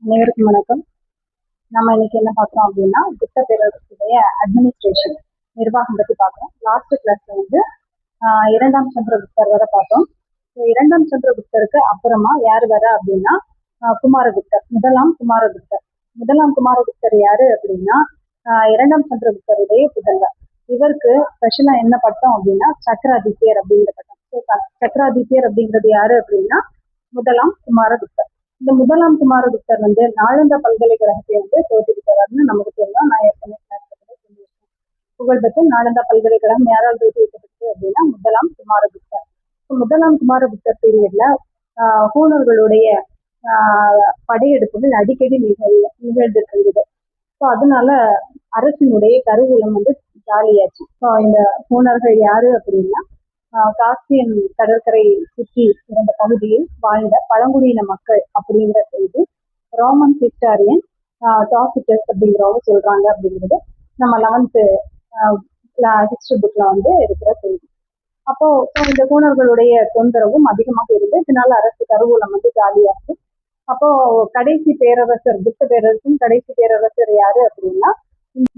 அனைவருக்கும் வணக்கம். நம்ம இன்னைக்கு என்ன பார்க்குறோம் அப்படின்னா, குப்த பேரரசுடைய அட்மினிஸ்ட்ரேஷன் நிர்வாகம் பற்றி பார்க்குறோம். லாஸ்ட் கிளாஸ்ல வந்து இரண்டாம் சந்திரகுப்தர் வரை பார்த்தோம். இரண்டாம் சந்திரகுப்தருக்கு அப்புறமா யார் வர அப்படின்னா குமாரகுப்தர், முதலாம் குமாரகுப்தர். முதலாம் குமாரகுப்தர் யாரு அப்படின்னா இரண்டாம் சந்திரகுப்தருடைய புதல்வர். இவருக்கு ஸ்பெஷலா என்ன பட்டம் அப்படின்னா சக்கராதித்யர் அப்படிங்கிற பட்டம். சக்கராதித்யர் அப்படிங்கிறது யாரு அப்படின்னா முதலாம் குமாரகுப்தர். இந்த முதலாம் குமாரகுப்தர் வந்து நாலந்தா பல்கலைக்கழகத்தை வந்து தோற்றுவித்தவர்னு நமக்கு தெரியும். நான் ஏற்கனவே சொல்லியிருக்கேன். புகழ்பெற்ற நாலந்தா பல்கலைக்கழகம் யாரால் தோற்றுவிக்கப்பட்டது அப்படின்னா முதலாம் குமாரகுப்தர். முதலாம் குமாரகுப்தர் பீரியட்ல ஹூணர்களுடைய படையெடுப்புகள் அடிக்கடி நிகழ்ந்துட்டு இருந்தது. ஸோ அதனால அரசினுடைய கருவூலம் வந்து காலியாச்சு. ஸோ இந்த ஹூணர்கள் யாரு அப்படின்னா காஸ்பியன் கடற்கரை சுற்றி இருந்த பகுதியில் வாழ்ந்த பழங்குடியின மக்கள் அப்படிங்கிற செய்தி ரோமன் ஹிஸ்டாரியன் டாசிட்டஸ் அப்படிங்கிறவங்க சொல்றாங்க அப்படிங்கிறது நம்ம 11th ஹிஸ்டரி புக்ல வந்து இருக்கிற செய்தி. அப்போ இந்த ஹூணர்களுடைய தொந்தரவும் அதிகமாக இருந்து இதனால அரசு கருவூலம் வந்து காலியாச்சு. அப்போ கடைசி பேரரசர், குப்த பேரரசின் கடைசி பேரரசர் யாரு அப்படின்னா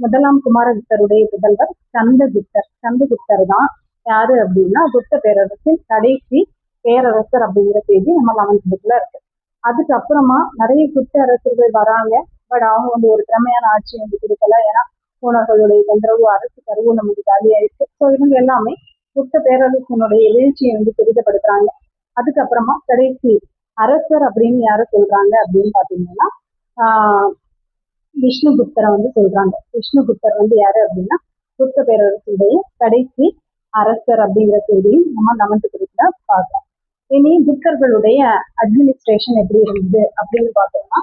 முதலாம் குமாரகுப்தருடைய புதல்வர் சந்திரகுப்தர். சந்திரகுப்தர் தான் யாரு அப்படின்னா குப்த பேரரசின் கடைசி பேரரசர் அப்படிங்கிற செய்தி நம்ம 11th புக்ல இருக்கு. அதுக்கப்புறமா நிறைய குப்த அரசர்கள் வராங்க. பட் அவங்க வந்து ஒரு திறமையான ஆட்சி வந்து கொடுக்கல. ஏன்னா ஹூணர்களுடைய தொந்தரவு, அரசு கருவூலம் வந்து காலியாயிருக்கு. ஸோ இவங்க எல்லாமே குப்த பேரரசினுடைய வீழ்ச்சியை வந்து துரிதப்படுத்துறாங்க. அதுக்கப்புறமா கடைசி அரசர் அப்படின்னு யார சொல்றாங்க அப்படின்னு பாத்தீங்கன்னா விஷ்ணுகுப்தரை வந்து சொல்றாங்க. விஷ்ணுகுப்தர் வந்து யாரு அப்படின்னா குப்த பேரரசுடைய கடைசி அரசர் அப்படிங்கிற செய்தியும் நம்ம 11th புக்ல பார்க்கலாம். இனி குப்தர்களுடைய அட்மினிஸ்ட்ரேஷன் எப்படி இருந்தது அப்படின்னு பார்த்தோம்னா,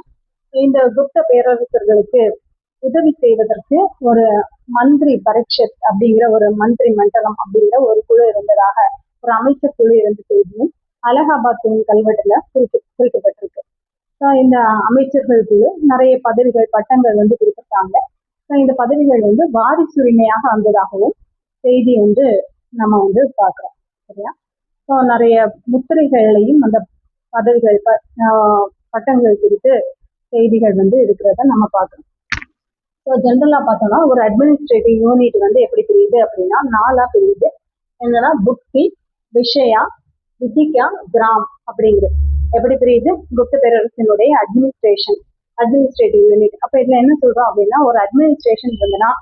இந்த குப்த பேரரசர்களுக்கு உதவி செய்வதற்கு ஒரு மந்திரி பரீட்சத் அப்படிங்கிற ஒரு மந்திரி மண்டலம் அப்படிங்கிற ஒரு குழு இருந்ததாக, ஒரு அமைச்சர் குழு இருந்த செய்தியும் அலகாபாத் கல்வெட்டுல குறிக்கப்பட்டிருக்கு. இந்த அமைச்சர்கள் குழு நிறைய பதவிகள், பட்டங்கள் வந்து கொடுத்திருக்காங்க. இந்த பதவிகள் வந்து வாரிசுரிமையாக வந்ததாகவும் செய்தி வந்து நம்ம வந்து பார்க்கிறோம். சரியா? ஸோ நிறைய முத்திரைகளையும் அந்த பதவிகள், பட்டங்கள் குறித்து செய்திகள் வந்து இருக்கிறத நம்ம பார்க்கணும். ஸோ ஜென்ரலா பார்த்தோம்னா ஒரு அட்மினிஸ்ட்ரேட்டிவ் யூனிட் வந்து எப்படி பிரியுது அப்படின்னா 4ஆ பிரியுது. என்னன்னா புக்தி, விஷயா, விதிகா, கிராம் அப்படிங்கிறது. எப்படி பிரியுது? குப்த பேரரசினுடைய அட்மினிஸ்ட்ரேட்டிவ் யூனிட். அப்ப இதுல என்ன சொல்றோம் அப்படின்னா ஒரு அட்மினிஸ்ட்ரேஷன் இருந்ததுன்னா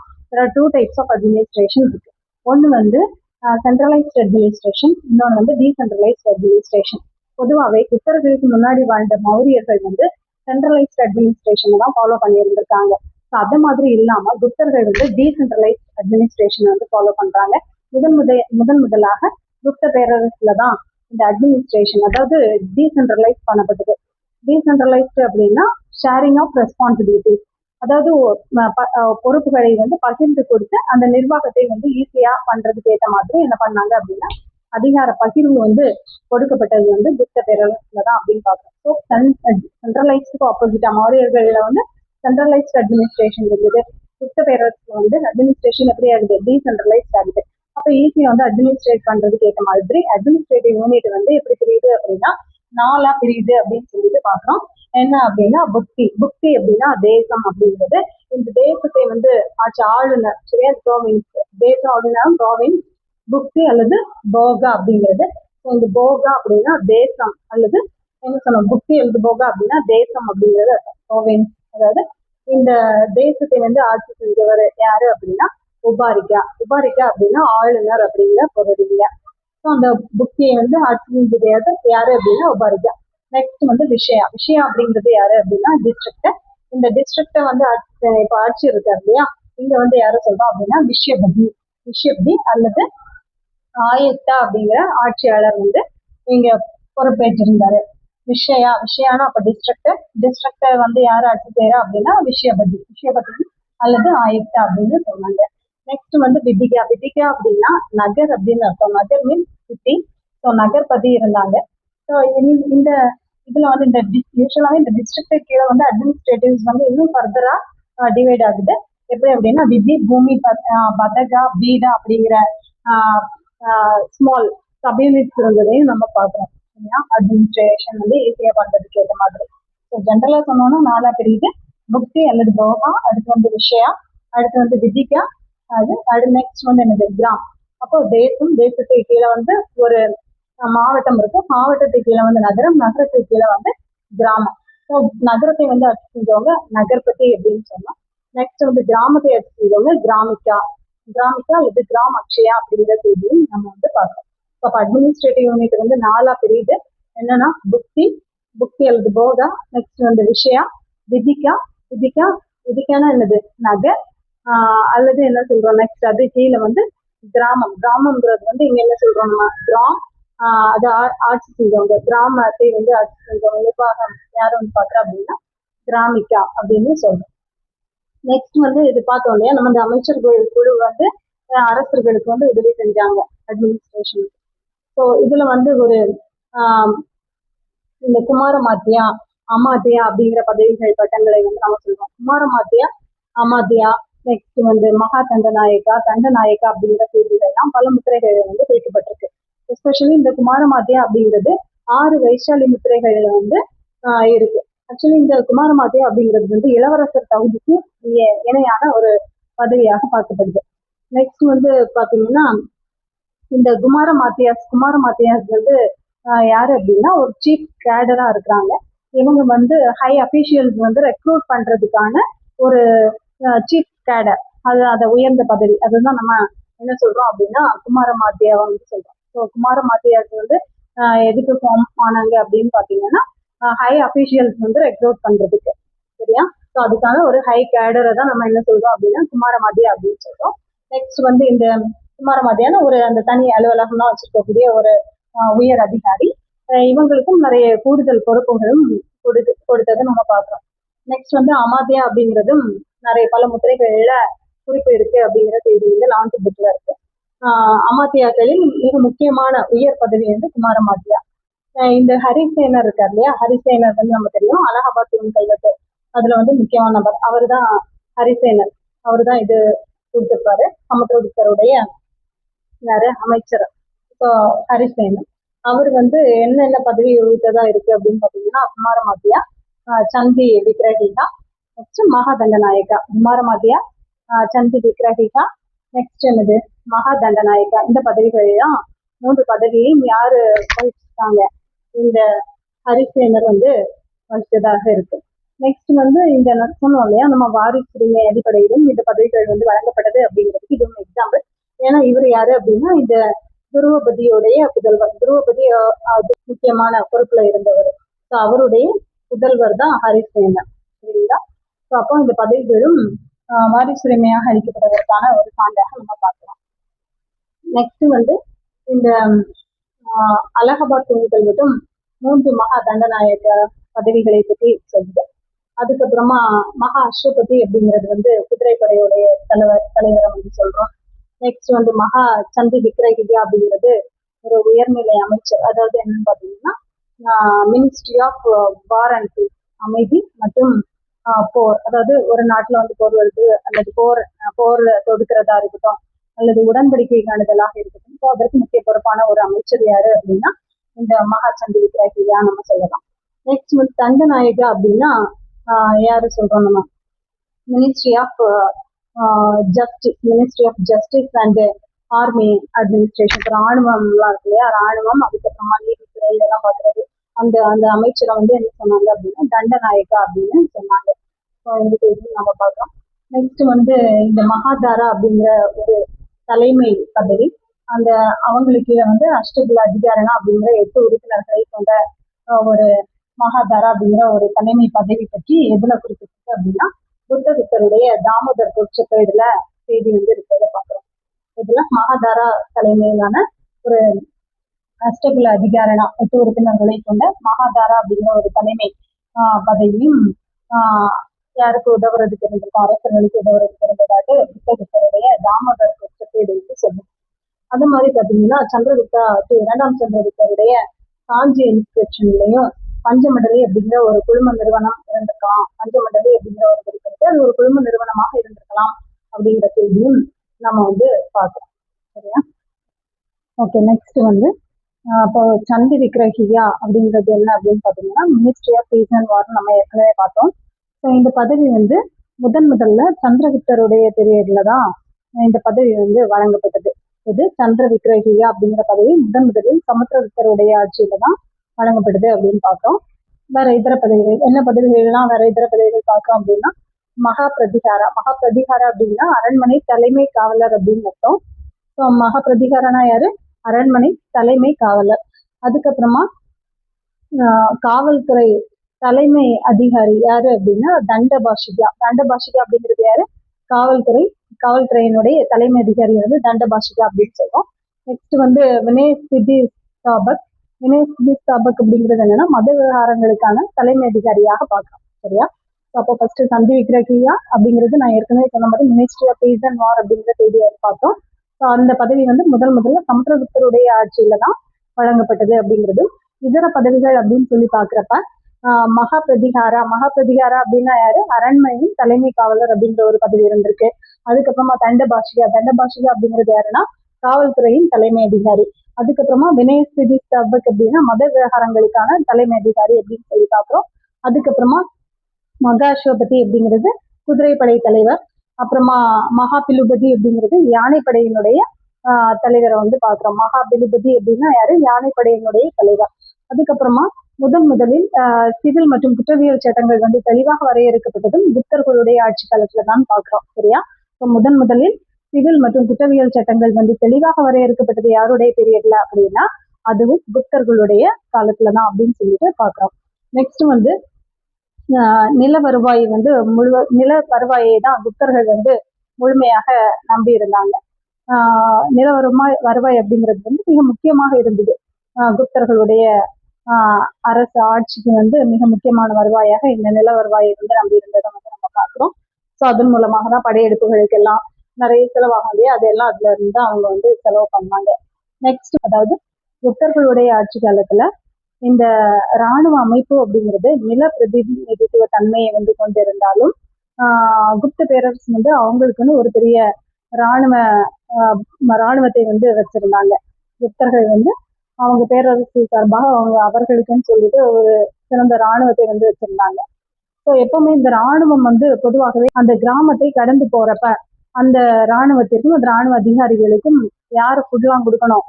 two types of அட்மினிஸ்ட்ரேஷன் இருக்கு. ஒன்று வந்து சென்ட்ரலைஸ்ட் அட்மினிஸ்ட்ரேஷன், இன்னொன்று வந்து டீசென்ட்ரலைஸ்ட் அட்மினிஸ்ட்ரேஷன். பொதுவாகவே குப்தர்களுக்கு முன்னாடி வாழ்ந்த மௌரியர்கள் வந்து சென்ட்ரலைஸ்ட் அட்மினிஸ்ட்ரேஷன் தான் ஃபாலோ பண்ணியிருந்திருக்காங்க. ஸோ அது மாதிரி இல்லாம குப்தர்கள் வந்து டீசென்ட்ரலைஸ்ட் அட்மினிஸ்ட்ரேஷன் வந்து ஃபாலோ பண்றாங்க. முதலாக குப்த பேரரசுல தான் இந்த அட்மினிஸ்ட்ரேஷன், அதாவது டீசென்ட்ரலைஸ் பண்ணப்பட்டது. டீசென்ட்ரலைஸ்ட் அப்படின்னா ஷேரிங் ஆஃப் ரெஸ்பான்சிபிலிட்டி, அதாவது பொறுப்புகளை வந்து பகிர்ந்து கொடுத்து அந்த நிர்வாகத்தை வந்து ஈஸியா பண்றதுக்கு ஏற்ற மாதிரி என்ன பண்ணாங்க அப்படின்னா அதிகார பகிர்வு வந்து கொடுக்கப்பட்டது வந்து குப்த பேரரசுல தான் அப்படின்னு பார்க்கணும். ஸோ சென்ட்ரலைஸ்டுக்கு ஆப்போசிட்டா மௌரியர்கள்ல வந்து சென்ட்ரலைஸ்ட் அட்மினிஸ்ட்ரேஷன் இருக்குது. குப்த பேரரசுல வந்து அட்மினிஸ்ட்ரேஷன் எப்படி ஆகுது? டீசென்ட்ரலைஸ்ட் ஆகுது. அப்ப ஈஸியா வந்து அட்மினிஸ்ட்ரேட் பண்றதுக்கு ஏற்ற மாதிரி அட்மினிஸ்ட்ரேட்டிவ் யூனிட் வந்து எப்படி பிரியுது அப்படின்னா 4ஆ பிரியுது அப்படின்னு சொல்லிட்டு பாக்குறோம். என்ன அப்படின்னா புக்தி அப்படின்னா தேசம் அப்படிங்கிறது. இந்த தேசத்தை வந்து ஆளுநர், சரியா, ப்ரோவின்ஸ், தேசம் அப்படின்னா ப்ரோவின்ஸ், புக்தி அல்லது போகா அப்படிங்கிறது. இந்த போகா அப்படின்னா தேசம், அல்லது என்ன சொல்லணும், புக்தி அல்லது போகா அப்படின்னா தேசம் அப்படிங்கிறது ப்ரோவின்ஸ். அதாவது இந்த தேசத்தை வந்து ஆட்சி செஞ்சவர் யாரு அப்படின்னா உபாரிகா அப்படின்னா ஆளுநர் அப்படிங்கிற பொருளிங்க. ஸோ அந்த புக்தியை வந்து ஆட்சி செஞ்சது யாரு அப்படின்னா உபாரிகா. நெக்ஸ்ட் வந்து விஷயா அப்படிங்கிறது யாரு அப்படின்னா டிஸ்ட்ரிக்ட். இந்த டிஸ்ட்ரிக்ட வந்து இப்ப ஆட்சி இருக்காரு இல்லையா, இங்க வந்து யார சொல்றோம் அப்படின்னா விஷயபதி அல்லது ஆயுக்தா அப்படிங்கிற ஆட்சியாளர் வந்து இங்க பொறுப்பேற்றிருந்தாரு. விஷயானா அப்ப டிஸ்ட்ரிக்ட வந்து யார் ஆட்சி செய்யறா அப்படின்னா விஷயபதி அல்லது ஆயுக்தா அப்படின்னு சொன்னாங்க. நெக்ஸ்ட் வந்து விதிகா அப்படின்னா நகர் அப்படின்னு அர்த்தம். நகர் மீன்ஸ் சிட்டி. ஸோ நகர்பதி இருந்தாங்க. ஸோ இந்த இதுல வந்து இந்த யூஸ்வலாவே இந்த டிஸ்ட்ரிக்ட் கீழே வந்து அட்மினிஸ்ட்ரேட்டிவ்ஸ் வந்து இன்னும் ஃபர்தரா டிவைட் ஆகுது. எப்படி அப்படின்னா விதி, பூமி, பதகா, பீடா அப்படிங்கிற ஸ்மால் சப் யூனிட்ஸ் இருந்ததையும் நம்ம பார்க்கிறோம். அட்மினிஸ்ட்ரேஷன் வந்து ஈஸியா பண்றதுக்கு ஏற்ற மாதிரி. ஜென்ரலா சொன்னோம்னா 4 பிரியுது. புக்தி அல்லது போகா, அடுத்து வந்து விஷயா, அடுத்து வந்து விதிகா, அது நெக்ஸ்ட் வந்து என்னது கிராம். அப்போ தேசத்துக்கு கீழே வந்து ஒரு மாவட்டம் இருக்கு, மாவட்டத்துக்கு கீழே வந்து நகரம், நகரத்துக்கு கீழே வந்து கிராமம். ஸோ நகரத்தை வந்து அச்சு செஞ்சவங்க நகர்பதி அப்படின்னு சொன்னோம். நெக்ஸ்ட் வந்து கிராமத்தை அச்சு செஞ்சவங்க கிராமிகா அல்லது கிராம் அக்ஷயா அப்படிங்கிற செய்தியும் நம்ம வந்து பார்க்கணும். அப்போ அட்மினிஸ்ட்ரேட்டிவ் யூனிட் வந்து 4 பிரியுது. என்னன்னா புக்தி அல்லது போகா, நெக்ஸ்ட் வந்து விஷயா, விதிக்கானா என்னது நகர், அல்லது என்ன சொல்றோம் நெக்ஸ்ட் அது கீழே வந்து கிராமம்ங்கிறது வந்து இங்க என்ன சொல்றோம் நம்ம கிராம், அது ஆட்சி செஞ்சவங்க, கிராமத்தை வந்து ஆட்சி செஞ்சவங்க நிர்வாகம் யாரும் வந்து பாக்குறா அப்படின்னா கிராமிகா அப்படின்னு சொல்றோம். நெக்ஸ்ட் வந்து இது பார்த்தோம் இல்லையா, நம்ம இந்த அமைச்சர்கள் குழு வந்து அரசர்களுக்கு வந்து உதவி செஞ்சாங்க அட்மினிஸ்ட்ரேஷன். ஸோ இதுல வந்து ஒரு இந்த குமாரமாத்தியா, அமாத்தியா அப்படிங்கிற பதவிகள் பட்டங்களை வந்து நம்ம சொல்றோம். குமாரமாத்தியா, அமாத்தியா, நெக்ஸ்ட் வந்து மகா தண்டநாயக்கா அப்படிங்கிற செய்திகள் எல்லாம் பல முத்திரைகள் வந்து குறிக்கப்பட்டிருக்கு. எஸ்பெஷலி இந்த குமாரமாத்தியா அப்படிங்கிறது 6 வைசாலி முத்திரைகள்ல வந்து இருக்கு. ஆக்சுவலி இந்த குமாரமாத்தியா அப்படிங்கிறது வந்து இளவரசர் தகுதிக்கு இணையான ஒரு பதவியாக பார்க்கப்படுது. நெக்ஸ்ட் வந்து பாத்தீங்கன்னா இந்த குமாரமாத்தியாஸ் வந்து யாரு அப்படின்னா ஒரு சீஃப் கேடரா இருக்கிறாங்க. இவங்க வந்து ஹை அபிஷியல்ஸ் வந்து ரெக்ரூட் பண்றதுக்கான ஒரு சீஃப் கேடர், அதை உயர்ந்த பதவி, அதுதான் நம்ம என்ன சொல்றோம் அப்படின்னா குமாரமாத்தியாவை வந்து சொல்றோம். ஸோ குமாரமாத்தியாஸ் வந்து எதுக்கு ஃபார்ம் ஆனாங்க அப்படின்னு பாத்தீங்கன்னா ஹை அபிஷியல்ஸ் வந்து ரெக்ரூட் பண்றதுக்கு, சரியா? ஸோ அதுக்கான ஒரு ஹை கேடரை தான் நம்ம என்ன சொல்றோம் அப்படின்னா குமாரமாத்தியா அப்படின்னு சொல்றோம். நெக்ஸ்ட் வந்து இந்த குமாரமாத்தியான ஒரு அந்த தனி அலுவலகம்லாம் வச்சிருக்கக்கூடிய ஒரு உயர் அதிகாரி. இவங்களுக்கும் நிறைய கூடுதல் பொறுப்புகளும் கொடுத்ததை நம்ம பார்க்கிறோம். நெக்ஸ்ட் வந்து அமாத்தியா அப்படிங்கிறதும் நிறைய பல முத்திரைகள்ல குறிப்பு இருக்கு அப்படிங்கிற செய்தி வந்து 11th புக்ல இருக்கு. அமாத்தியாக்களில் மிக முக்கியமான உயர் பதவி வந்து குமாரமாத்தியா. இந்த ஹரிசேனர் இருக்கார் இல்லையா, ஹரிசேனர் வந்து நம்ம தெரியும் அலகாபாத் தூண் கல்வெட்டு, அதுல வந்து முக்கியமான நபர் அவர் தான் ஹரிசேனர். அவரு தான் இது கொடுத்திருப்பாரு, சமுத்திரகுப்தருடைய யாரு அமைச்சர். ஸோ ஹரிசேனர் அவர் வந்து என்னென்ன பதவி உயர்த்ததா இருக்கு அப்படின்னு பாத்தீங்கன்னா குமாரமாத்தியா, சந்தி விக்ரஹிகா, நெக்ஸ்ட் மகாதண்டநாயக்கா. குமாரமாத்தியா, சந்தி விக்ரஹிகா, நெக்ஸ்ட் என்னது மகாதண்டநாயக்கா. இந்த பதவிகள்லாம் 3 பதவியையும் யாரு வகிச்சிருக்காங்க, இந்த ஹரிசேனர் வந்து வகித்ததாக இருக்கு. நெக்ஸ்ட் வந்து இந்த சொன்னோம் இல்லையா, நம்ம வாரிசுரிமை அடிப்படையிலும் இந்த பதவிகள் வந்து வழங்கப்பட்டது அப்படிங்கிறதுக்கு இது ஒரு எக்ஸாம்பிள். ஏன்னா இவர் யாரு அப்படின்னா இந்த துருவபதியோடைய புதல்வர், துருவபதி முக்கியமான பொறுப்புல இருந்தவர். ஸோ அவருடைய புதல்வர் தான் ஹரிசேனர், சரிங்களா? ஸோ அப்போ இந்த பதவிகளும் வாரிசுரிமையாக அளிக்கப்பட்டதற்கான ஒரு சான்றாக நம்ம பார்க்கலாம். நெக்ஸ்ட் வந்து இந்த அலகாபாத் தூண் கல்வெட்டும் 3 மகா தண்டநாயக பதவிகளை பற்றி சொல்லுது. அதுக்கப்புறமா மகா அஸ்வபதி அப்படிங்கிறது வந்து குதிரைப்படையுடைய தலைவரை வந்து சொல்றோம். நெக்ஸ்ட் வந்து மகா சந்தி விக்ரஹிகா அப்படிங்கிறது ஒரு உயர்நிலை அமைச்சர், அதாவது என்னன்னு பாத்தீங்கன்னா ministry of war and peace, அமைதி மற்றும் போர், அதாவது ஒரு நாட்டுல வந்து போர் வருது அல்லது போர் தொடுக்கிறதா இருக்கட்டும் அல்லது உடன்படிக்கை காணுதலாக இருக்கட்டும், ஸோ அதற்கு முக்கிய பொறுப்பான ஒரு அமைச்சர் யாரு அப்படின்னா இந்த மகா சந்தி விக்ரஹிகா நம்ம சொல்லலாம். நெக்ஸ்ட் வந்து தண்டநாயகா அப்படின்னா யாரு சொல்றோம் நம்ம ministry of justice and army administration, ராணுவம்லாம் இருக்கு இல்லையா, ராணுவம் அதுக்கப்புறமா நீதித்துறை இதெல்லாம் பார்க்கறது, அந்த அந்த அமைச்சரை வந்து என்ன சொன்னாங்க அப்படின்னா தண்டநாயகா அப்படின்னு சொன்னாங்க. ஸோ இந்த பேஜ் நம்ம பார்க்கலாம். நெக்ஸ்ட் வந்து இந்த மகாதாரா அப்படிங்கிற ஒரு தலைமை பதவி, அந்த அவங்களுக்கு வந்து அஷ்டகுல அதிகாரணா அப்படிங்கிற 8 உறுப்பினர்களை கொண்ட ஒரு மகாதாரா அப்படிங்கிற ஒரு தலைமை பதவி பற்றி எதுல குறிப்பிட்டிருக்கு அப்படின்னா புத்தகுப்தருடைய தாமோதர் பொற்செப்பேடுல செய்தி வந்து இருக்கிறத பாக்குறோம். இதுல மகாதாரா தலைமையிலான ஒரு அஷ்டகுல அதிகாரணா 8 உறுப்பினர்களை கொண்ட மகாதாரா அப்படிங்கிற ஒரு தலைமை பதவியும் யாருக்கு உதவுறதுக்கு இருந்திருக்கும், அரசர்களுக்கு உதவுறதுக்கு இருந்ததாக புத்தகுப்தருடைய தாமோதர் பொற்செப்பேடு வந்து சொல்லுது. அது மாதிரி பாத்தீங்கன்னா சந்திரகுப்தா 2ஆம் சந்திரகுப்தருடைய காஞ்சி இன்ஸ்கிரிப்ஷன்லயும் பஞ்சமண்டலி அப்படிங்கிற ஒரு குழும நிறுவனம் இருந்திருக்கலாம், பஞ்சமண்டலி அப்படிங்கிற ஒரு குறிப்பிட்டு அது ஒரு குழும நிறுவனமாக இருந்திருக்கலாம் அப்படிங்கிற செய்தியும் நம்ம வந்து பார்க்கிறோம், சரியா? ஓகே, நெக்ஸ்ட் வந்து அப்போ சந்தி விக்ரஹியா அப்படிங்கிறது என்ன அப்படின்னு பார்த்தீங்கன்னா ministry of peace and war நம்ம ஏற்கனவே பார்த்தோம். ஸோ இந்த பதவி வந்து முதல்ல சந்திரகுப்தருடைய பீரியட்ல தான் இந்த பதவி வந்து வழங்கப்பட்டது. இது சந்திர விக்ரஹியா அப்படிங்கிற பதவி முதலில் சமுத்திரகுப்தருடைய ஆட்சியில தான் வழங்கப்பட்டது அப்படின்னு பார்த்தோம். வேற இதர பதவிகள் என்ன பதவிகள்லாம் வேற இதர பதவிகள் பார்க்கறோம் அப்படின்னா மகா பிரதிகாரா அப்படின்னா அரண்மனை தலைமை காவலர் அப்படின்னு அர்த்தம். ஸோ மகா பிரதிகாரனா யாரு? அரண்மனை தலைமை காவலர். அதுக்கப்புறமா காவல்துறை தலைமை அதிகாரி யாரு அப்படின்னா தண்டபாஷிகா அப்படிங்கிறது யாரு? காவல்துறையினுடைய தலைமை அதிகாரி வந்து தண்டபாஷிகா அப்படின்னு சொல்றோம். நெக்ஸ்ட் வந்து வினயஸ்திதி ஸ்தாபக் அப்படிங்கிறது என்னன்னா மத விவகாரங்களுக்கான தலைமை அதிகாரியாக பார்க்கலாம். சரியா? அப்போ ஃபர்ஸ்ட் சந்தி விக்ரஹியா அப்படிங்கிறது நான் ஏற்கனவே சொன்ன மாதிரி ministry of peace and war அப்படிங்கிற செய்தியை பார்த்தோம். ஸோ அந்த பதவி வந்து முதல்ல சமுத்திரகுப்தருடைய ஆட்சியில தான் வழங்கப்பட்டது அப்படிங்கிறது. இதர பதவிகள் அப்படின்னு சொல்லி பாக்குறப்ப மகா பிரதிகாரா அப்படின்னா யாரு? அரண்மனையின் தலைமை காவலர் அப்படிங்கிற ஒரு பதவி இருந்திருக்கு. அதுக்கப்புறமா தண்டபாஷிகா அப்படிங்கிறது யாருன்னா காவல்துறையின் தலைமை அதிகாரி. அதுக்கப்புறமா வினயஸ்திதி ஸ்தாபக் அப்படின்னா மத விவகாரங்களுக்கான தலைமை அதிகாரி அப்படின்னு சொல்லி பாக்குறோம். அதுக்கப்புறமா மகாஸ்வபதி அப்படிங்கிறது குதிரைப்படை தலைவர். அப்புறமா மகாபிலுபதி அப்படிங்கிறது யானைப்படையினுடைய தலைவரை வந்து பாக்குறோம். மகாபிலுபதி அப்படின்னா யாரு? யானைப்படையினுடைய தலைவர். அதுக்கப்புறமா முதலில் சிவில் மற்றும் குற்றவியல் சட்டங்கள் வந்து தெளிவாக வரையறுக்கப்பட்டதும் புத்தர்களுடைய ஆட்சி காலத்துல தான் பாக்குறோம். சரியா? முதலில் சிவில் மற்றும் குற்றவியல் சட்டங்கள் வந்து தெளிவாக வரையறுக்கப்பட்டது யாருடைய பீரியட்ல அப்படின்னா அதுவும் புத்தர்களுடைய காலத்துலதான் அப்படின்னு சொல்லிட்டு பாக்குறோம். நெக்ஸ்ட் வந்து நில வருவாய் வந்து நில வருவாயை தான் புத்தர்கள் வந்து முழுமையாக நம்பி இருந்தாங்க. நில வருவாய் அப்படிங்கிறது வந்து மிக முக்கியமாக இருந்தது. குப்தர்களுடைய அரசு ஆட்சிக்கு வந்து மிக முக்கியமான வருவாயாக இந்த நில வருவாயை வந்து நம்பி இருந்ததை வந்து நம்ம பார்க்கிறோம். ஸோ அதன் மூலமாக தான் படையெடுப்புகளுக்கு எல்லாம் நிறைய செலவாகும் இல்லையா, அதெல்லாம் அதுல இருந்து அவங்க வந்து செலவு பண்ணாங்க. நெக்ஸ்ட் அதாவது புத்தர்களுடைய ஆட்சி காலத்துல இந்த இராணுவ அமைப்பு அப்படிங்கிறது நில பிரதிநிதித்துவ தன்மையை வந்து கொண்டிருந்தாலும் குப்த பேரரசு வந்து அவங்களுக்குன்னு ஒரு பெரிய இராணுவத்தை வந்து வச்சிருந்தாங்க. குப்தர்கள் வந்து அவங்க பேரரசு சார்பாக அவர்களுக்குன்னு சொல்லிட்டு ஒரு சிறந்த இராணுவத்தை வந்து வச்சிருந்தாங்க. ஸோ எப்பவுமே இந்த இராணுவம் வந்து பொதுவாகவே அந்த கிராமத்தை கடந்து போறப்ப அந்த இராணுவத்திற்கும் அந்த இராணுவ அதிகாரிகளுக்கும் யாரு ஃபுட்லாம் கொடுக்கணும்?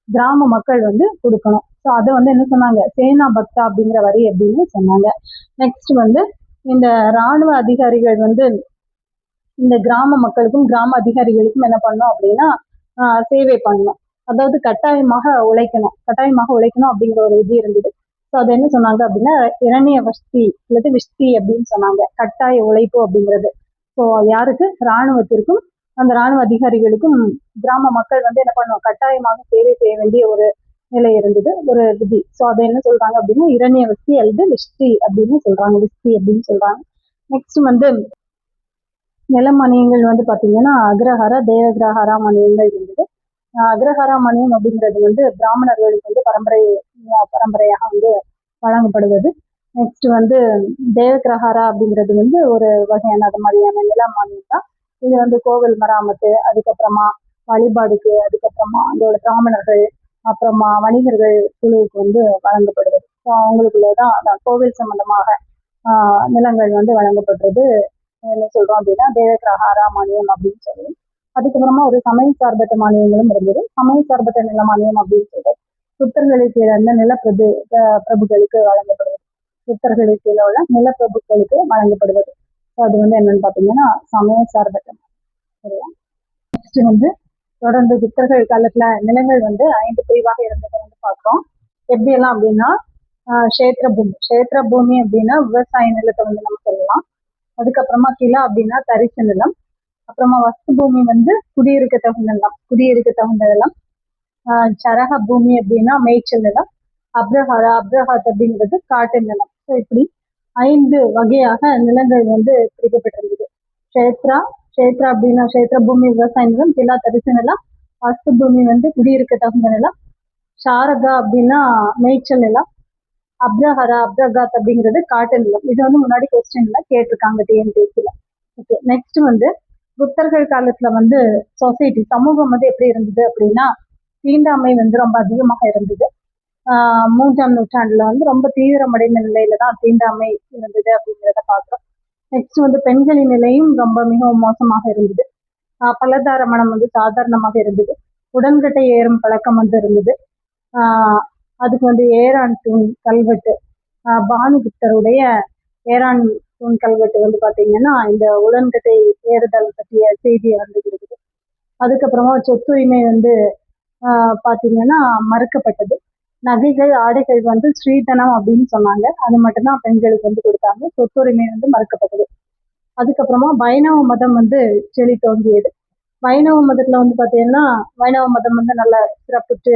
கிராம மக்கள் வந்து கொடுக்கணும். ஸோ அதை வந்து என்ன சொன்னாங்க? சேனா பக்தா அப்படிங்கிற வரி அப்படின்னு சொன்னாங்க. நெக்ஸ்ட் வந்து இந்த இராணுவ அதிகாரிகள் வந்து இந்த கிராம மக்களுக்கும் கிராம அதிகாரிகளுக்கும் என்ன பண்ணணும் அப்படின்னா சேவை பண்ணணும். அதாவது கட்டாயமாக உழைக்கணும் அப்படிங்கிற ஒரு விதி இருந்தது. ஸோ அதை என்ன சொன்னாங்க அப்படின்னா இரணிய வஷ்டி அல்லது விஷ்டி அப்படின்னு சொன்னாங்க. கட்டாய உழைப்பு அப்படிங்கிறது. ஸோ யாருக்கு? இராணுவத்திற்கும் அந்த இராணுவ அதிகாரிகளுக்கும் கிராம மக்கள் வந்து என்ன பண்ணணும்? கட்டாயமாக சேவை செய்ய வேண்டிய ஒரு நிலை இருந்தது, ஒரு விதி. ஸோ அதை என்ன சொல்றாங்க அப்படின்னா இரணிய வஷ்டி அல்லது விஷ்டி அப்படின்னு சொல்றாங்க. நெக்ஸ்ட் வந்து நில மானியங்கள் வந்து பாத்தீங்கன்னா அக்ரஹார தேவகிரஹாரா மானியங்கள் இருந்தது. அக்ரஹாரா மானியம் அப்படிங்கிறது வந்து பிராமணர்களுக்கு வந்து பரம்பரையாக வந்து வழங்கப்படுவது. நெக்ஸ்ட் வந்து தேவகிரஹாரா அப்படிங்கிறது வந்து ஒரு வகையான அது மாதிரியான நில மானியம் தான். இது வந்து கோவில் மராமத்து, அதுக்கப்புறமா வழிபாடுக்கு, அதுக்கப்புறமா அதோட பிராமணர்கள், அப்புறமா வணிகர்கள் குழுவுக்கு வந்து வழங்கப்படுவது. ஸோ அவங்களுக்குள்ளதான் கோவில் சம்பந்தமாக நிலங்கள் வந்து வழங்கப்படுறது என்ன சொல்றோம் அப்படின்னா தேவகிரஹாரா மானியம் அப்படின்னு சொல்லி. அதுக்கப்புறமா ஒரு சமய சார்பற்ற மானியங்களும் இருந்தது. சமய சார்பற்ற நில மானியம் அப்படின்னு சொல்லிட்டு புத்தர்களுக்கு இருந்த பிரபுகளுக்கு வழங்கப்படுவது. புத்தர்களுக்கு கீழே உள்ள நிலப்பிரபுக்களுக்கு வழங்கப்படுவது. அது வந்து என்னன்னு பாத்தீங்கன்னா சமய சார்பற்ற. சரியா? நெக்ஸ்ட் வந்து தொடர்ந்து புத்தர்கள் காலத்துல நிலங்கள் வந்து 5 பிரிவாக இருந்ததை வந்து பார்க்கிறோம். எப்படி எல்லாம் அப்படின்னா கஷேத்திர பூமி அப்படின்னா விவசாய நிலத்தை வந்து நம்ம சொல்லலாம். அதுக்கப்புறமா கிலா அப்படின்னா தரிசு நிலம். அப்புறமா வஸ்து பூமி வந்து குடியிருக்க தகுந்த நிலம். சரக பூமி அப்படின்னா மேய்ச்சல் நிலம். அப்ரஹாத் அப்படிங்கிறது காட்டு நிலம். ஸோ இப்படி 5 வகையாக நிலங்கள் வந்து பிரிக்கப்பட்டிருந்தது. கஷேத்ரா அப்படின்னா கஷேத்திர பூமி விவசாய நிலம், கிலா தரிசு நிலம், வஸ்து பூமி வந்து குடியிருக்க தகுந்த நிலம், சாரகா அப்படின்னா மேய்ச்சல் நிலம், அப்ரகாத் அப்படிங்கிறது காட்டு நிலம். இது வந்து முன்னாடி கொஸ்டின்ல கேட்டிருக்காங்க டிஎன்பிஎஸ்சில. ஓகே. நெக்ஸ்ட் வந்து புத்தர்கள் காலத்துல வந்து சமூகம் வந்து எப்படி இருந்தது அப்படின்னா தீண்டாமை வந்து ரொம்ப அதிகமாக இருந்தது. 3ஆம் நூற்றாண்டுல வந்து ரொம்ப தீவிரமடைந்த நிலையில தான் தீண்டாமை இருந்தது அப்படிங்கிறத பார்க்கிறோம். நெக்ஸ்ட் வந்து பெண்களின் நிலையும் ரொம்ப மிகவும் மோசமாக இருந்தது. பலதார மனம் வந்து சாதாரணமாக இருந்தது. உடன்கட்டை ஏறும் பழக்கம் வந்து இருந்தது. அதுக்கு வந்து ஏரான் தூண் கல்வெட்டு, பானுகுப்தருடைய ஏரான் தூண் கல்வெட்டு வந்து பாத்தீங்கன்னா இந்த உடன்கட்டை ஏறுதல் பற்றிய செய்தியை வந்து கொடுக்குது. அதுக்கப்புறமா சொத்துரிமை வந்து பாத்தீங்கன்னா மறுக்கப்பட்டது. நகைகள் ஆடைகள் வந்து ஸ்ரீதனம் அப்படின்னு சொன்னாங்க. அது மட்டும்தான் பெண்களுக்கு வந்து கொடுத்தாங்க. சொத்துரிமை வந்து மறுக்கப்பட்டது. அதுக்கப்புறமா வைணவ மதம் வந்து செழித்தோங்கியது. வைணவ மதத்துல வந்து பாத்தீங்கன்னா வைணவ மதம் வந்து நல்ல சிறப்புற்று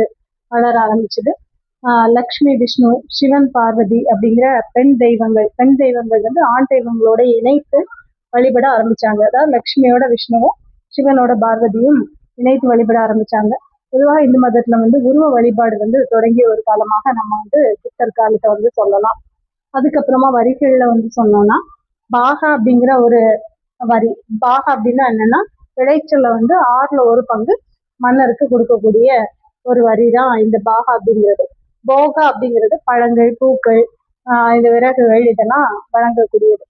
வளர ஆரம்பிச்சது. லக்ஷ்மி விஷ்ணு சிவன் பார்வதி அப்படிங்கிற பெண் தெய்வங்கள் வந்து ஆண் தெய்வங்களோட இணைத்து வழிபட ஆரம்பிச்சாங்க. அதாவது லக்ஷ்மியோட விஷ்ணுவும் சிவனோட பார்வதியும் இணைத்து வழிபட ஆரம்பிச்சாங்க. பொதுவாக இந்து மதத்துல வந்து உருவ வழிபாடு வந்து தொடங்கிய ஒரு காலமாக நம்ம வந்து புத்தர் காலத்தை வந்து சொல்லலாம். அதுக்கப்புறமா வரிகள்ல வந்து சொன்னோம்னா பாகா அப்படிங்கிற ஒரு வரி. பாகா அப்படின்னா என்னன்னா விளைச்சல்ல வந்து 1/6 மன்னருக்கு கொடுக்கக்கூடிய ஒரு வரி தான் இந்த பாகா அப்படிங்கிறது. போகா அப்படிங்கிறது பழங்கள், பூக்கள், இந்த விறகுகள் இதெல்லாம் வழங்கக்கூடியது.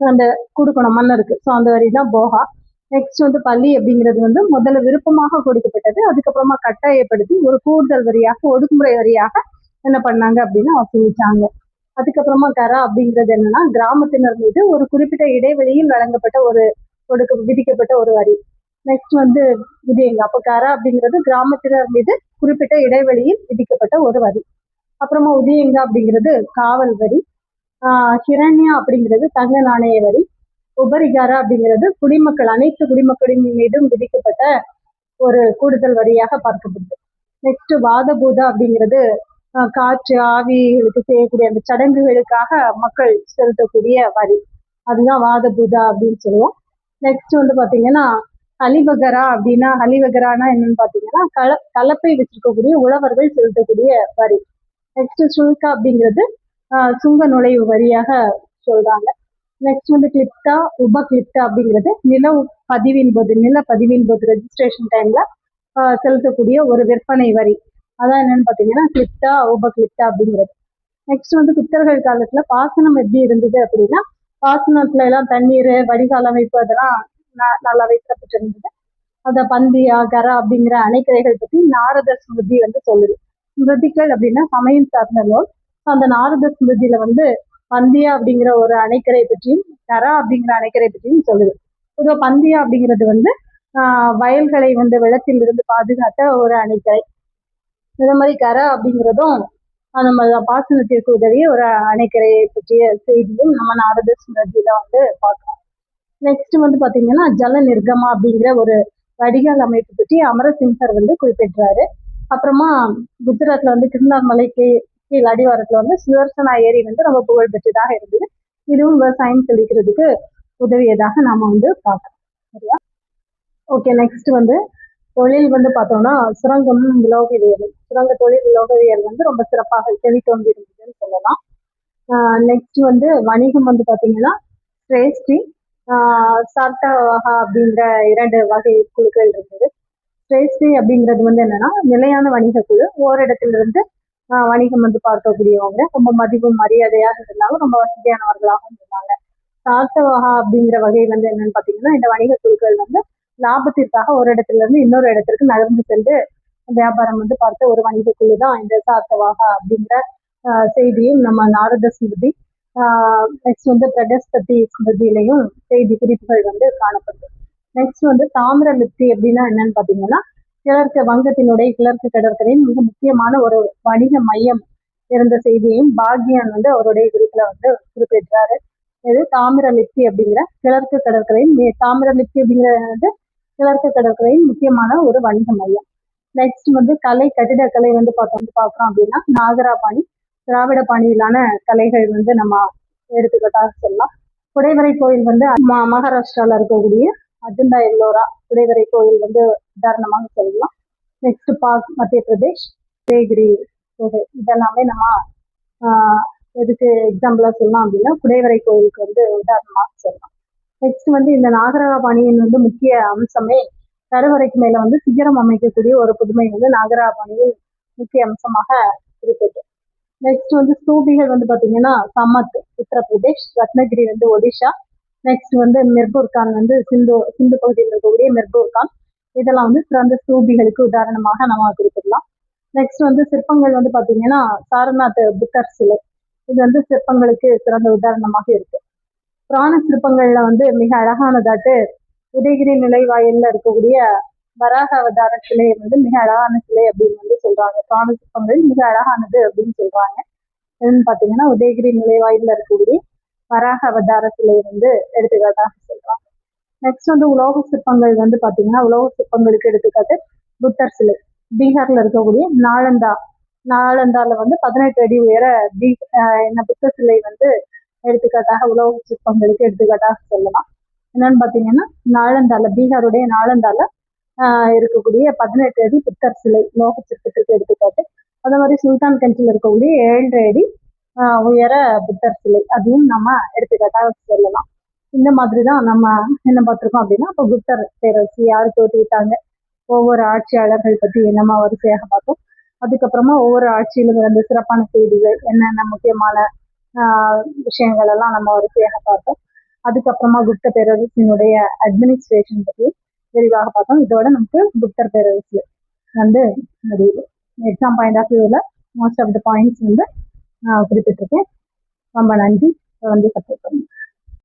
அந்த கொடுக்கணும் மன்னருக்கு. ஸோ அந்த வரி தான் போகா. நெக்ஸ்ட் வந்து பள்ளி அப்படிங்கிறது வந்து முதல்ல விருப்பமாக கொடுக்கப்பட்டது. அதுக்கப்புறமா கட்டாயப்படுத்தி ஒரு கூடுதல் வரியாக, ஒடுக்குமுறை வரியாக என்ன பண்ணாங்க அப்படின்னா வசூலிச்சாங்க. அதுக்கப்புறமா கரா அப்படிங்கிறது என்னன்னா கிராமத்தினர் மீது ஒரு குறிப்பிட்ட இடைவெளியில் வழங்கப்பட்ட ஒரு விதிக்கப்பட்ட ஒரு வரி. நெக்ஸ்ட் வந்து விதியங்க. அப்போ கரா அப்படிங்கிறது கிராமத்தினர் மீது குறிப்பிட்ட இடைவெளியில் விதிக்கப்பட்ட ஒரு வரி. அப்புறமா உதயங்க அப்படிங்கிறது காவல் வரி. ஹிரண்யா அப்படிங்கிறது தங்க நாணய வரி. உபரிகாரா அப்படிங்கிறது அனைத்து குடிமக்களின் மீதும் விதிக்கப்பட்ட ஒரு கூடுதல் வரியாக பார்க்கப்படுது. நெக்ஸ்ட் வாதபூதா அப்படிங்கிறது காற்று ஆவிகளுக்கு செய்யக்கூடிய அந்த சடங்குகளுக்காக மக்கள் செலுத்தக்கூடிய வரி. அதுதான் வாதபூதா அப்படின்னு சொல்லுவோம். நெக்ஸ்ட் வந்து பாத்தீங்கன்னா ஹலிவகரா அப்படின்னா ஹலிவகரானா என்னன்னு பாத்தீங்கன்னா கலப்பை வச்சிருக்கக்கூடிய உழவர்கள் செலுத்தக்கூடிய வரி. நெக்ஸ்ட் சுல்கா அப்படிங்கிறது சுங்க நுழைவு வரியாக சொல்றாங்க. நெக்ஸ்ட் வந்து கிளிப்டா உபகிளிப்டா அப்படிங்கிறது நில பதிவின் போது ரெஜிஸ்ட்ரேஷன் டைம்ல செலுத்தக்கூடிய ஒரு விற்பனை வரி. அதான் என்னன்னு பாத்தீங்கன்னா கிளிப்டா உபகிளிப்டா அப்படிங்கிறது. நெக்ஸ்ட் வந்து புத்தர்கள் காலத்துல பாசனம் எப்படி இருந்தது அப்படின்னா பாசனத்துல எல்லாம் தண்ணீர் வடிகால் அமைப்பு அதெல்லாம் நல்லா வைக்கப்பட்டு இருந்தது. அந்த பந்தியா கரா அப்படிங்கிற அணைக்கரைகள் பற்றி நாரத ஸ்மிருதி வந்து சொல்லுது. ஸ்மிருதிகள் அப்படின்னா சமயம் சார்ந்த நூல். அந்த நாரத ஸ்மிருதியில வந்து பந்தியா அப்படிங்கிற ஒரு அணைக்கரை பற்றியும் கரா அப்படிங்கிற அணைக்கரை பற்றியும் சொல்லுது. பொதுவாக பந்தியா அப்படிங்கிறது வந்து வயல்களை வந்து வெள்ளத்தில் இருந்து பாதுகாத்த ஒரு அணைக்கரை. இதே மாதிரி கரா அப்படிங்கிறதும் நம்ம பாசனத்திற்கு உதவிய ஒரு அணைக்கரையை பற்றிய செய்தியும் நம்ம நாரத ஸ்மிருதியில வந்து பார்க்கலாம். நெக்ஸ்ட் வந்து பாத்தீங்கன்னா ஜல நிர்கமா அப்படிங்கிற ஒரு வடிகால் அமைப்பு பற்றி அமரசிங்கர் வந்து குறிப்பிட்டாரு. அப்புறமா குஜராத்ல வந்து கிருநார் மலைக்கு கீழ் அடிவாரத்துல வந்து சுதர்சனா ஏரி வந்து ரொம்ப புகழ் பெற்றதாக இருந்தது. இதுவும் விவசாயம் செழிக்கிறதுக்கு உதவியதாக நாம வந்து பார்க்கலாம். சரியா? ஓகே, நெக்ஸ்ட் வந்து தொழில் வந்து பார்த்தோம்னா சுரங்கம் உலோகவியல். சுரங்க தொழில் உலோகவியல் வந்து ரொம்ப சிறப்பாக செழித்தோங்கி இருந்ததுன்னு சொல்லலாம். நெக்ஸ்ட் வந்து வணிகம் வந்து பாத்தீங்கன்னா ஸ்ரேஷ்டி சார்த்தவகா அப்படிங்கிற 2 வகை குழுக்கள் இருந்தது. ஸ்ரேஷ்டி அப்படிங்கிறது வந்து என்னன்னா நிலையான வணிக குழு. ஓரிடத்திலிருந்து வணிகம் வந்து பார்க்கக்கூடியவங்க. ரொம்ப மதிப்பும் மரியாதையாக இருந்தாங்க, ரொம்ப வசதியானவர்களாகவும் இருந்தாங்க. சார்த்தவகா அப்படிங்கிற வகை வந்து என்னன்னு பாத்தீங்கன்னா இந்த வணிக குழுக்கள் வந்து லாபத்திற்காக ஒரு இடத்துல இருந்து இன்னொரு இடத்திற்கு நகர்ந்து சென்று வியாபாரம் வந்து பார்த்த ஒரு வணிக குழு தான் இந்த சார்த்தவாகா அப்படிங்கிற செய்தியும் நம்ம நாரத ஸ்மிருதி நெக்ஸ்ட் வந்து பிரகஸ்பதி ஸ்மிருதியிலையும் செய்தி குறிப்புகள் வந்து காணப்படுது. நெக்ஸ்ட் வந்து தாமிரலிப்தி அப்படின்னா என்னன்னு பாத்தீங்கன்னா வங்கத்தினுடைய கிழக்கு கடற்கரையின் மிக முக்கியமான ஒரு வணிக மையம் இருந்த செய்தியையும் பாக்யான் வந்து அவருடைய குறிப்புல வந்து குறிப்பிட்டாரு. இது தாமிரலிப்தி அப்படிங்கிற கிழக்கு கடற்கரையின் தாமிரலிப்தி அப்படிங்கிறது கிழக்கு கடற்கரையின் முக்கியமான ஒரு வணிக மையம். நெக்ஸ்ட் வந்து கட்டிடக்கலை வந்து பார்க்கறோம் அப்படின்னா நாகராபாணி திராவிட பாணியிலான கலைகள் வந்து நம்ம எடுத்துக்கிட்டாக சொல்லலாம். குடைவரை கோயில் வந்து மகாராஷ்டிரால இருக்கக்கூடிய அஜந்தா எல்லோரா குடைவரை கோயில் வந்து உதாரணமாக சொல்லலாம். நெக்ஸ்ட் பார்க் மத்திய பிரதேஷ் தேகிரி இதெல்லாமே நம்ம எதுக்கு எக்ஸாம்பிளா சொல்லலாம் அப்படின்னா குடைவரை கோயிலுக்கு வந்து உதாரணமாக சொல்லலாம். நெக்ஸ்ட் வந்து இந்த நாகராபாணியின் வந்து முக்கிய அம்சமே கருவறைக்கு மேல வந்து சிகரம் அமைக்கக்கூடிய ஒரு புதுமை வந்து நாகராபாணியில் முக்கிய அம்சமாக இருக்குது. நெக்ஸ்ட் வந்து ஸ்தூபிகள் வந்து பாத்தீங்கன்னா சமத் உத்தரப்பிரதேஷ், ரத்னகிரி வந்து ஒடிஷா, நெக்ஸ்ட் வந்து மிர்பூர்கான் வந்து சிந்து பகுதியில் இருக்கக்கூடிய மிர்பூர்கான். இதெல்லாம் வந்து சிறந்த ஸ்தூபிகளுக்கு உதாரணமாக நம்ம குறிப்பிடலாம். நெக்ஸ்ட் வந்து சிற்பங்கள் வந்து பாத்தீங்கன்னா சாரநாத் புத்தர் சிலை, இது வந்து சிற்பங்களுக்கு சிறந்த உதாரணமாக இருக்கு. புராண சிற்பங்கள்ல வந்து மிக அழகானதாட்டு உதயகிரி நிலைவாயில்ல இருக்கக்கூடிய வராக அவதார சிலை வந்து மிக அழகான சிலை அப்படின்னு வந்து சொல்றாங்க. புராண சிற்பங்கள் மிக அழகானது அப்படின்னு சொல்றாங்க. என்னன்னு பாத்தீங்கன்னா உதயகிரி நிலைவாயில்ல இருக்கக்கூடிய வராக அவதார சிலை வந்து எடுத்துக்காட்டாக சொல்றாங்க. நெக்ஸ்ட் வந்து உலோக சிற்பங்கள் வந்து பாத்தீங்கன்னா உலோக சிற்பங்களுக்கு எடுத்துக்காட்டு புத்தர் சிலை. பீகார்ல இருக்கக்கூடிய நாளந்தால வந்து 18 அடி உயர புத்தர் சிலை வந்து எடுத்துக்காட்டாக உலோக சிற்பங்களுக்கு எடுத்துக்காட்டாக சொல்லலாம். என்னன்னு பாத்தீங்கன்னா நாளந்தால, பீகாருடைய நாளந்தால இருக்கக்கூடிய 18 அடி புத்தர் சிலை உலோக சிற்பத்திற்கு எடுத்துக்காட்டு. அதே மாதிரி சுல்தான் கஞ்சில் இருக்கக்கூடிய 7.5 அடி உயர புத்தர் சிலை, அதுவும் நம்ம எடுத்துக்காட்டாக சொல்லலாம். இந்த மாதிரிதான் நம்ம என்ன பார்த்திருக்கோம் அப்படின்னா, இப்போ புத்தர் பேரரசு யாரு தோற்றுவித்தாங்க, ஒவ்வொரு ஆட்சியாளர்கள் பற்றி நம்ம வரிசையாக பார்த்தோம். அதுக்கப்புறமா ஒவ்வொரு ஆட்சியிலும் இருந்த சிறப்பான செய்திகள் என்னென்ன முக்கியமான விஷயங்கள் எல்லாம் நம்ம வரிசையாக பார்த்தோம். அதுக்கப்புறமா குப்த பேரரசினுடைய அட்மினிஸ்ட்ரேஷன் பற்றி விரிவாக பார்த்தோம். இதோட நமக்கு குப்தர் பேரரசு வந்து முடியுது. எக்ஸாம் பாயிண்ட் ஆஃப் வியூவில் மோஸ்ட் ஆஃப் த பாயிண்ட்ஸ் வந்து குறிப்பிட்டிருக்கேன். ரொம்ப நன்றி. வந்து சப்போர்ட் பண்ணுங்க.